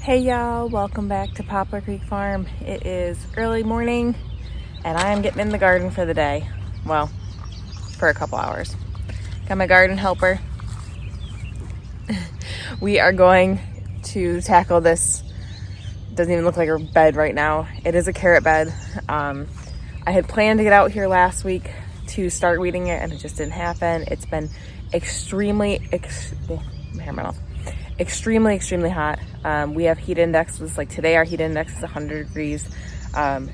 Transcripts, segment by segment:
Hey y'all, welcome back to Poplar Creek Farm. It is early morning and I am getting in the garden for the day. Well, for a couple hours. Got my garden helper. We are going to tackle this. Doesn't even look like a bed right now. It is a carrot bed. I had planned to get out here last week to start weeding it and it just didn't happen. It's been extremely hot. We have heat indexes, like today our heat index is 100 degrees.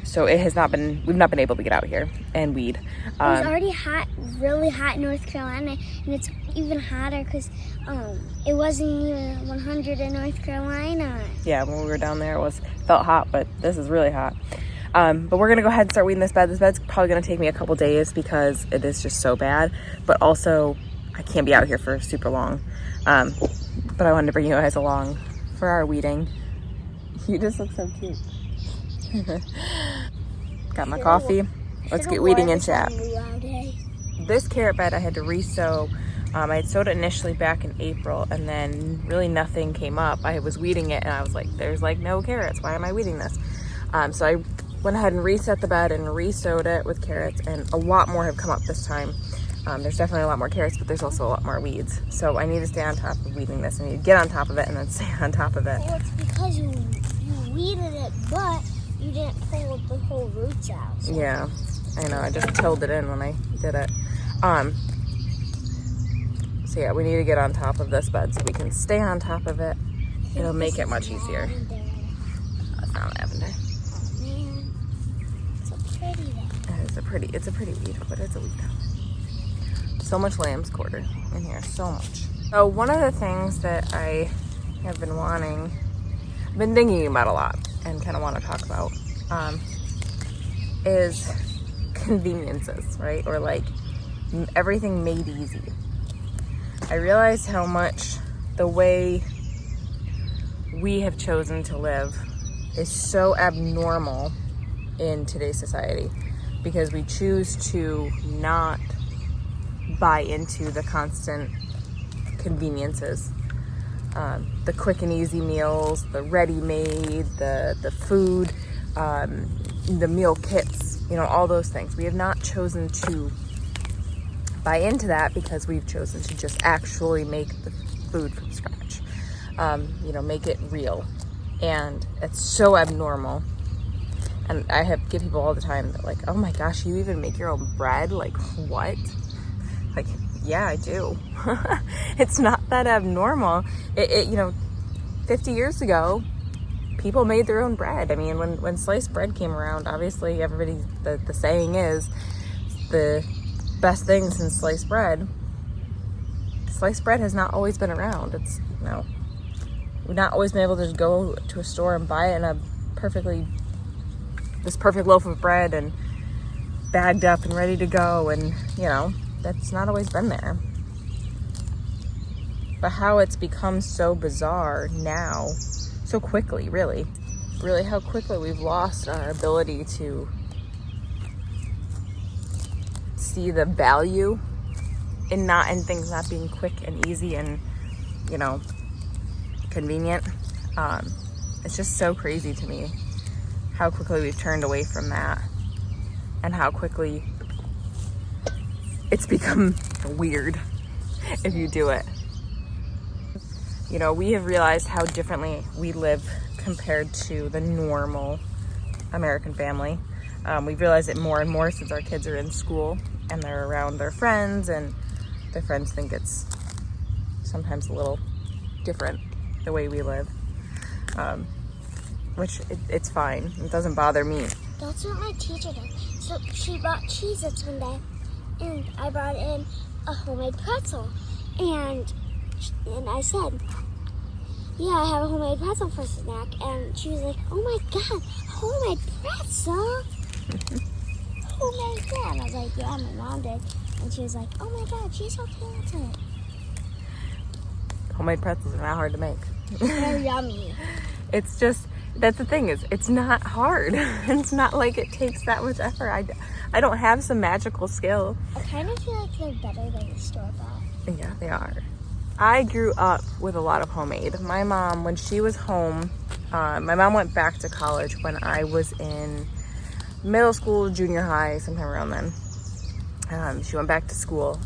So we've not been able to get out here and weed. It was already hot, really hot in North Carolina, and it's even hotter because it wasn't even 100 in North Carolina. Yeah, when we were down there it felt hot, but this is really hot. But we're gonna go ahead and start weeding this bed. This bed's probably gonna take me a couple days because it is just so bad, but also I can't be out here for super long. But I wanted to bring you guys along for our weeding. You just look so cute. Got my coffee. Let's get weeding and chat. This carrot bed I had to re-sow. I had sowed it initially back in April and then really nothing came up. I was weeding it and I was like, there's like no carrots. Why am I weeding this? So I went ahead and reset the bed and re-sowed it with carrots, and a lot more have come up this time. There's definitely a lot more carrots, but there's also a lot more weeds. So I need to stay on top of weeding this. I need to get on top of it and then stay on top of it. Well, it's because you weeded it, but you didn't pull the whole roots out. So. Yeah, I know. I just tilled it in when I did it. So yeah, we need to get on top of this bed so we can stay on top of it. It'll make it much easier. That's not lavender. Man, it's so pretty there. It's a pretty weed, but it's a weed. So much lamb's quarter in here, so much. So one of the things that I have been I've been thinking about a lot and kind of want to talk about, is conveniences, right? Or like everything made easy. I realize how much the way we have chosen to live is so abnormal in today's society because we choose to not buy into the constant conveniences, the quick and easy meals, the ready-made, the food, the meal kits, all those things. We have not chosen to buy into that because we've chosen to just actually make the food from scratch, make it real. And it's so abnormal. And I give people all the time that like, oh my gosh, you even make your own bread? Like, what? Like, yeah, I do. It's not that abnormal. 50 years ago, people made their own bread. I mean, when sliced bread came around, obviously the saying is the best thing since sliced bread. Sliced bread has not always been around. It's, we've not always been able to just go to a store and buy it in this perfect loaf of bread and bagged up and ready to go, and that's not always been there. But how it's become so bizarre now, so quickly, really how quickly we've lost our ability to see the value in things not being quick and easy and convenient. It's just so crazy to me how quickly we've turned away from that and how quickly it's become weird if you do it. We have realized how differently we live compared to the normal American family. We've realized it more and more since our kids are in school and they're around their friends, and their friends think it's sometimes a little different the way we live, which it's fine. It doesn't bother me. That's what my teacher did. So she bought Cheez-Its one day, and I brought in a homemade pretzel, and I said, yeah, I have a homemade pretzel for snack, and she was like, oh my god, homemade pretzel? Homemade that? And I was like, yeah, my mom did. And she was like, oh my god, she's so talented. Homemade pretzels are not hard to make. They're yummy. It's just, that's the thing, is it's not hard. It's not like it takes that much effort. I don't have some magical skill. I kind of feel like they're better than the store-bought. Yeah, they are. I grew up with a lot of homemade. My mom, when she was home, My mom went back to college when I was in middle school, junior high, sometime around then. She went back to school,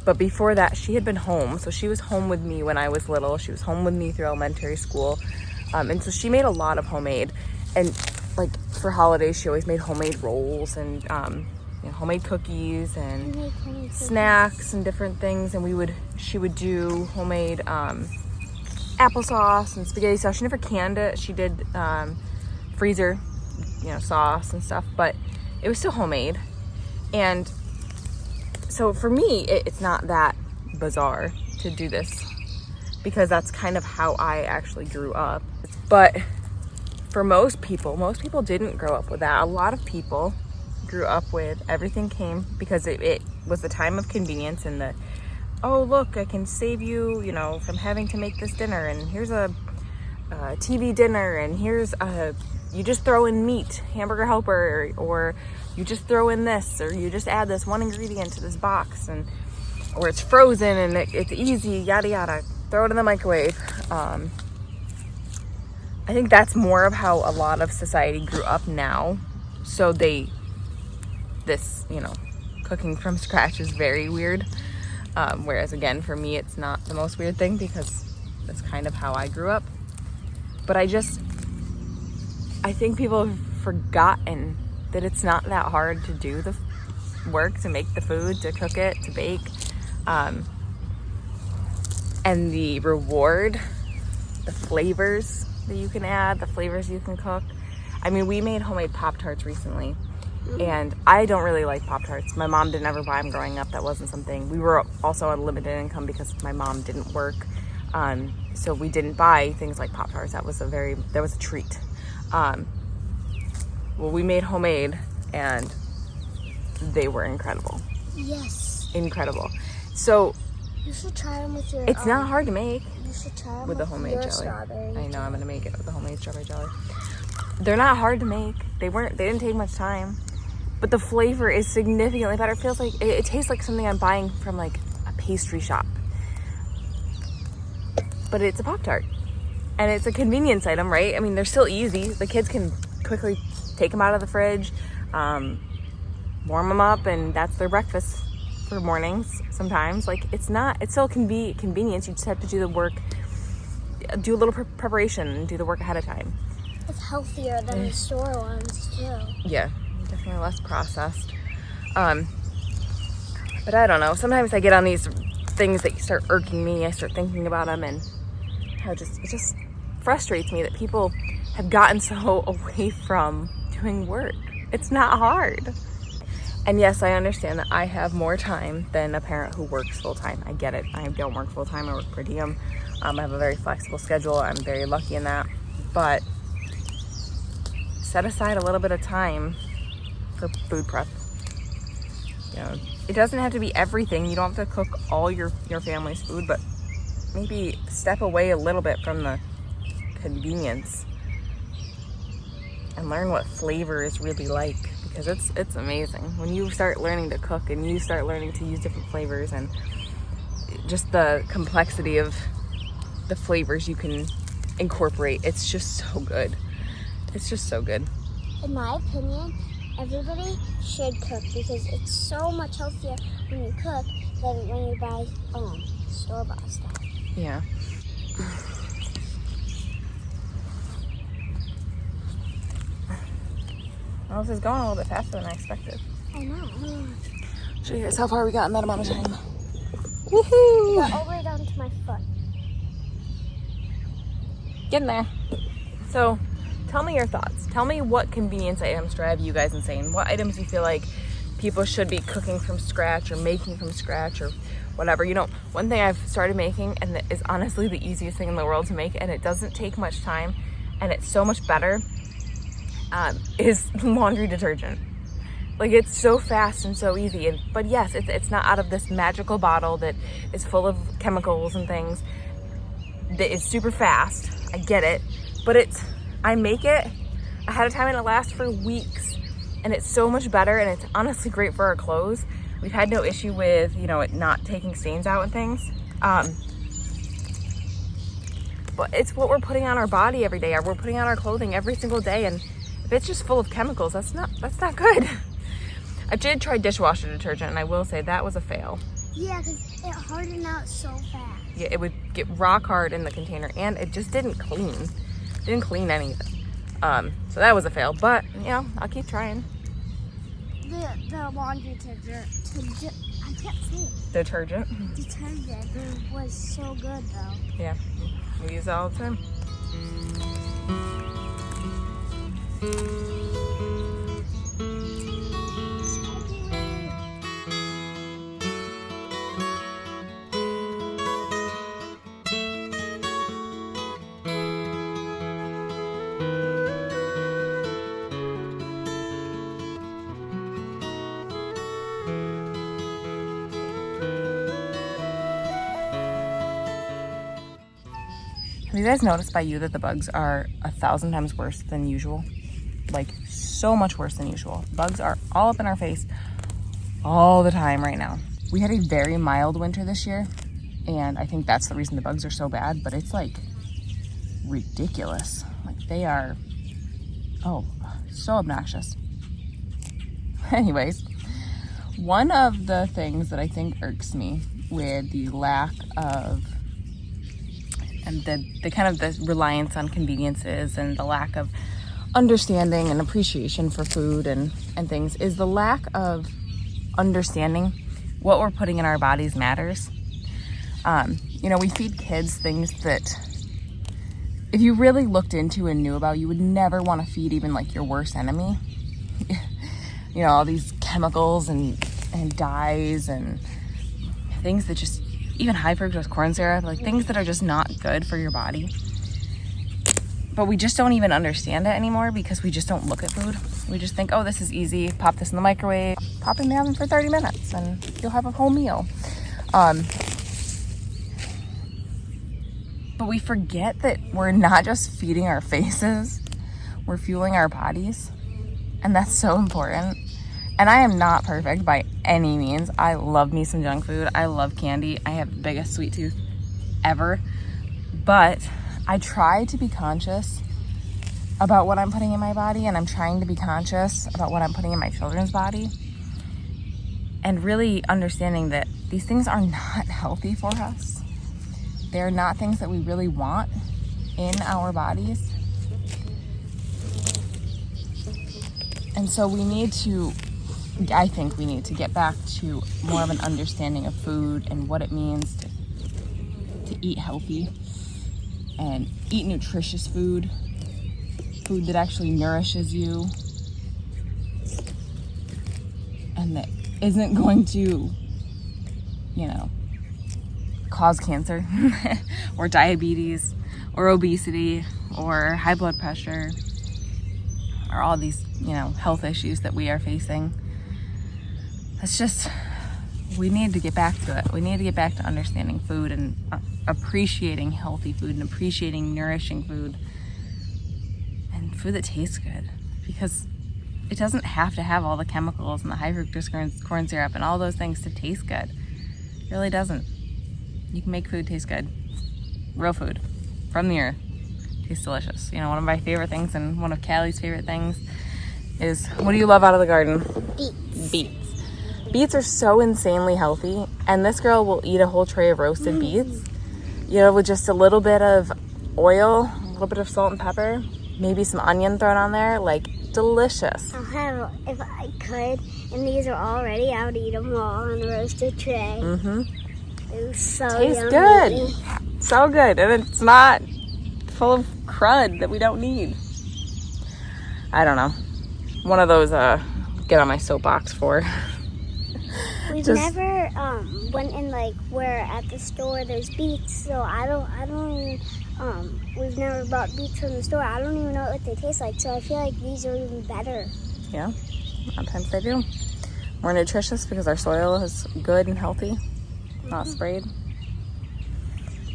but before that she had been home. So she was home with me when I was little. She was home with me through elementary school. And so she made a lot of homemade, and like for holidays, she always made homemade rolls and homemade cookies and snacks and different things. And she would do homemade applesauce and spaghetti sauce. She never canned it. She did freezer, sauce and stuff, but it was still homemade. And so for me, it's not that bizarre to do this, because that's kind of how I actually grew up. But for most people didn't grow up with that. A lot of people grew up with everything came because it was the time of convenience, and the, oh look, I can save you, from having to make this dinner, and here's a TV dinner, and here's you just throw in meat, hamburger helper, or you just throw in this, or you just add this one ingredient to this box, or it's frozen and it's easy, yada yada, throw it in the microwave. I think that's more of how a lot of society grew up now. So cooking from scratch is very weird. Whereas again, for me, it's not the most weird thing, because that's kind of how I grew up. But I think people have forgotten that it's not that hard to do the work, to make the food, to cook it, to bake. And the reward, the flavors that you can add, the flavors you can cook. I mean, we made homemade Pop-Tarts recently, and I don't really like Pop-Tarts. My mom didn't ever buy them growing up. That wasn't something. We were also on limited income because my mom didn't work. So we didn't buy things like Pop-Tarts. That was a treat. Well, we made homemade, and they were incredible. Yes. Incredible. So you should try them with your. It's not hard to make. You should try them with the homemade jelly. Strawberry. I know, I'm gonna make it with the homemade strawberry jelly. They're not hard to make. They didn't take much time, but the flavor is significantly better. It feels like it tastes like something I'm buying from like a pastry shop. But it's a Pop-Tart, and it's a convenience item, right? I mean, they're still easy. The kids can quickly take them out of the fridge, warm them up, and that's their breakfast for mornings sometimes. Like, it's still convenience. You just have to do the work, do a little preparation, and do the work ahead of time. It's healthier than the store ones too. Yeah, definitely less processed. But I don't know, sometimes I get on these things that start irking me. I start thinking about them, and it just frustrates me that people have gotten so away from doing work. It's not hard. And yes, I understand that I have more time than a parent who works full-time. I get it. I don't work full-time. I work per diem. I have a very flexible schedule. I'm very lucky in that. But set aside a little bit of time for food prep. It doesn't have to be everything. You don't have to cook all your family's food, but maybe step away a little bit from the convenience and learn what flavor is really like, because it's amazing when you start learning to cook and you start learning to use different flavors, and just the complexity of the flavors you can incorporate. It's just so good. It's just so good. In my opinion, everybody should cook, because it's so much healthier when you cook than when you buy store-bought stuff. Yeah. Well, this is going a little bit faster than I expected. I know. Show you guys how far we got in that amount of time. I Woohoo! got all the way down to my foot. Getting there. So, tell me your thoughts. Tell me what convenience items drive you guys insane. What items you feel like people should be cooking from scratch or making from scratch or whatever. One thing I've started making, and that is honestly the easiest thing in the world to make, and it doesn't take much time, and it's so much better, is laundry detergent. Like, it's so fast and so easy. But yes, it's not out of this magical bottle that is full of chemicals and things. That is super fast. I get it. But I make it ahead of time, and it lasts for weeks. And it's so much better, and it's honestly great for our clothes. We've had no issue with, it not taking stains out and things. it's what we're putting on our body every day. We're putting on our clothing every single day, and if it's just full of chemicals, that's not good. I did try dishwasher detergent, and I will say that was a fail. Yeah, because it hardened out so fast. Yeah, it would get rock hard in the container, and it just didn't clean. Didn't clean anything. So that was a fail, but you know, I'll keep trying. The laundry detergent, I can't say it. Detergent. Detergent was so good though. Yeah, we use it all the time. Have you guys noticed by you that the bugs are 1,000 times worse than usual? Like, so much worse than usual. Bugs are all up in our face all the time right now. We had a very mild winter this year, and I think that's the reason the bugs are so bad, but it's like ridiculous. Like, they are, oh, so obnoxious. Anyways, one of the things that I think irks me with the lack of and the kind of the reliance on conveniences and the lack of understanding and appreciation for food and things is the lack of understanding what we're putting in our bodies matters. You know, we feed kids things that if you really looked into and knew about, you would never want to feed even like your worst enemy. You know, all these chemicals and dyes and things that just, even high fructose corn syrup, like things that are just not good for your body. But we just don't even understand it anymore because we just don't look at food. We just think, oh, this is easy. Pop this in the microwave, pop it in the oven for 30 minutes and you'll have a whole meal. But we forget that we're not just feeding our faces, we're fueling our bodies. And that's so important. And I am not perfect by any means. I love me some junk food. I love candy. I have the biggest sweet tooth ever. But I try to be conscious about what I'm putting in my body, and I'm trying to be conscious about what I'm putting in my children's body. And really understanding that these things are not healthy for us. They're not things that we really want in our bodies. And so I think we need to get back to more of an understanding of food and what it means to eat healthy and eat nutritious food that actually nourishes you and that isn't going to, you know, cause cancer or diabetes or obesity or high blood pressure or all these, you know, health issues that we are facing. It's just, we need to get back to it. We need to get back to understanding food and appreciating healthy food and appreciating nourishing food and food that tastes good, because it doesn't have to have all the chemicals and the high fructose corn syrup and all those things to taste good. It really doesn't. You can make food taste good. Real food from the earth tastes delicious. You know, one of my favorite things and one of Callie's favorite things is, what do you love out of the garden? Beets. Beets are so insanely healthy, and this girl will eat a whole tray of roasted beets, you know, with just a little bit of oil, a little bit of salt and pepper, maybe some onion thrown on there, like delicious. I'll have, if I could, and these are all ready, I would eat them all on a roasted tray. Mm-hmm. It was so Tastes yummy. good. So good, and it's not full of crud that we don't need. I don't know. One of those get on my soapbox for. We've never went in like where at the store there's beets, so I don't we've never bought beets from the store. I don't even know what they taste like, so I feel like these are even better. Yeah, sometimes they do. More nutritious because our soil is good and healthy, not sprayed.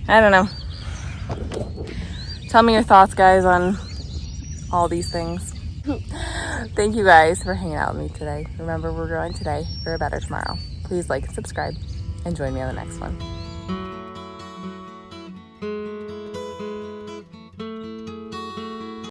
I don't know. Tell me your thoughts, guys, on all these things. Thank you guys for hanging out with me today. Remember, we're growing today for a better tomorrow. Please like and subscribe and join me on the next one.